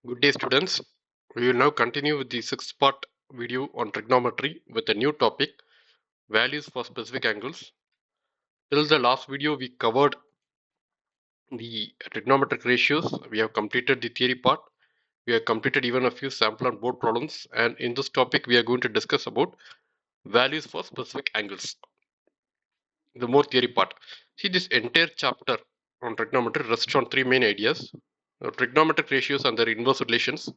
Good day, students. We will now continue with the sixth part video on trigonometry with a new topic, values for specific angles. Till the last video, we covered the trigonometric ratios. We have completed the theory part. We have completed even a few sample and board problems. And in this topic, we are going to discuss about values for specific angles. The more theory part. See, this entire chapter on trigonometry rests on three main ideas: trigonometric ratios and their inverse relations.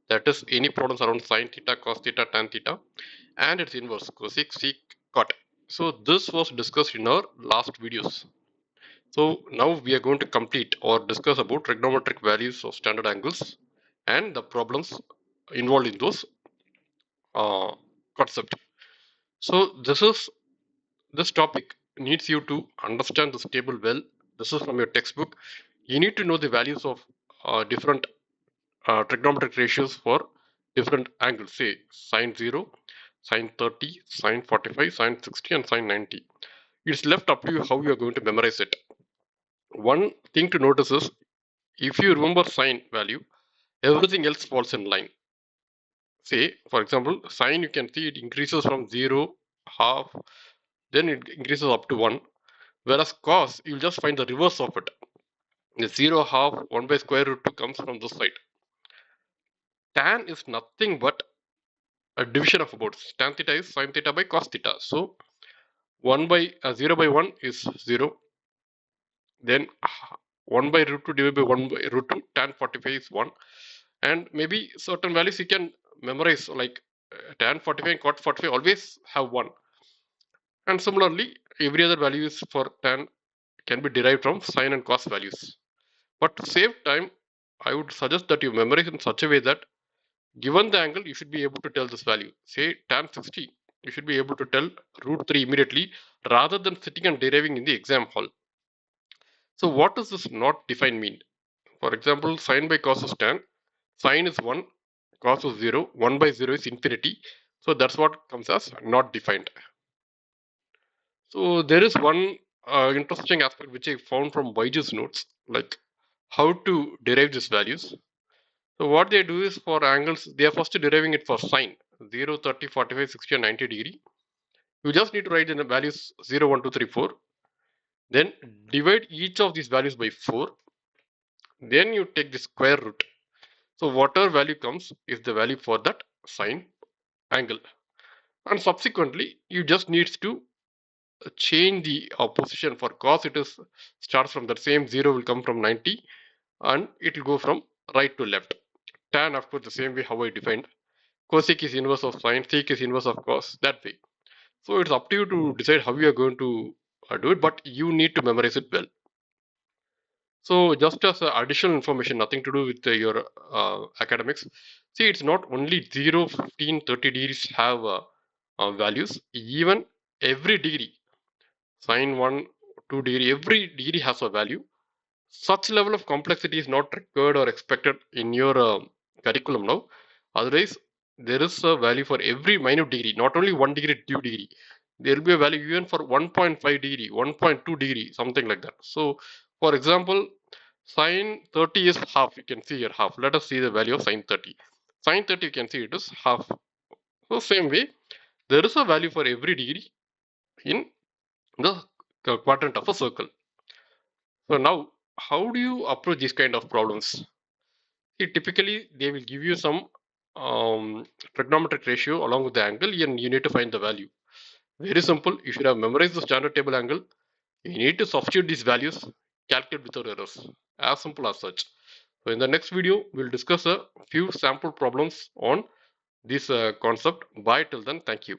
That is, any problems around sine theta, cos theta, tan theta, and its inverse, cosec, sec, cot. So this was discussed in our last videos. So now we are going to complete or discuss about trigonometric values of standard angles and the problems involved in those concepts. So this topic needs you to understand this table well. This is from your textbook. You need to know the values of different trigonometric ratios for different angles, say sine 0, sine 30, sine 45, sine 60 and sine 90. It's left up to you how you are going to memorize it. One thing to notice is, if you remember sine value, everything else falls in line. Say, for example, sine, you can see it increases from 0, half, then it increases up to 1. Whereas cos, you'll just find the reverse of it. The 0, half, 1 by square root 2 comes from this side. Tan is nothing but a division of about tan theta is sine theta by cos theta. So 0 by 1 is 0. Then 1 by root 2 divided by 1 by root 2, tan 45 is 1. And maybe certain values you can memorize, like tan 45 and cot 45 always have 1. And similarly, every other values for tan can be derived from sine and cos values. But to save time, I would suggest that you memorize in such a way that given the angle, you should be able to tell this value. Say tan 60, you should be able to tell root 3 immediately rather than sitting and deriving in the exam hall. So what does this not defined mean? For example, sine by cos is tan. Sine is 1, cos is 0, 1 by 0 is infinity. So that's what comes as not defined. So there is one interesting aspect which I found from Byju's notes, like how to derive these values. So what they do is, for angles, they are first deriving it for sine 0, 30, 45, 60 and 90 degree. You just need to write in the values 0, 1, 2, 3, 4. Then divide each of these values by 4. Then you take the square root. So whatever value comes is the value for that sine angle. And subsequently, you just need to change the position. For cos, it is starts from the same 0 will come from 90 and it will go from right to left. Tan, of course, the same way how I defined. Cosec is inverse of sine, sec is inverse of cos, that way. So it's up to you to decide how you are going to do it, but you need to memorize it well. So just as additional information, nothing to do with your academics. See, it's not only 0, 15, 30 degrees have values. Even every degree, sine 1, 2 degree, every degree has a value. Such level of complexity is not required or expected in your curriculum now. Otherwise, there is a value for every minute degree, not only 1 degree, 2 degree. There will be a value even for 1.5 degree, 1.2 degree, something like that. So, for example, sine 30 is half. You can see here half. Let us see the value of sine 30. Sine 30, you can see it is half. So, same way, there is a value for every degree in the quadrant of a circle. So, now, how do you approach these kind of problems? See, typically, they will give you some trigonometric ratio along with the angle, and you need to find the value. Very simple. You should have memorized the standard table angle. You need to substitute these values, calculate without errors. As simple as such. So in the next video, we'll discuss a few sample problems on this concept. Bye till then. Thank you.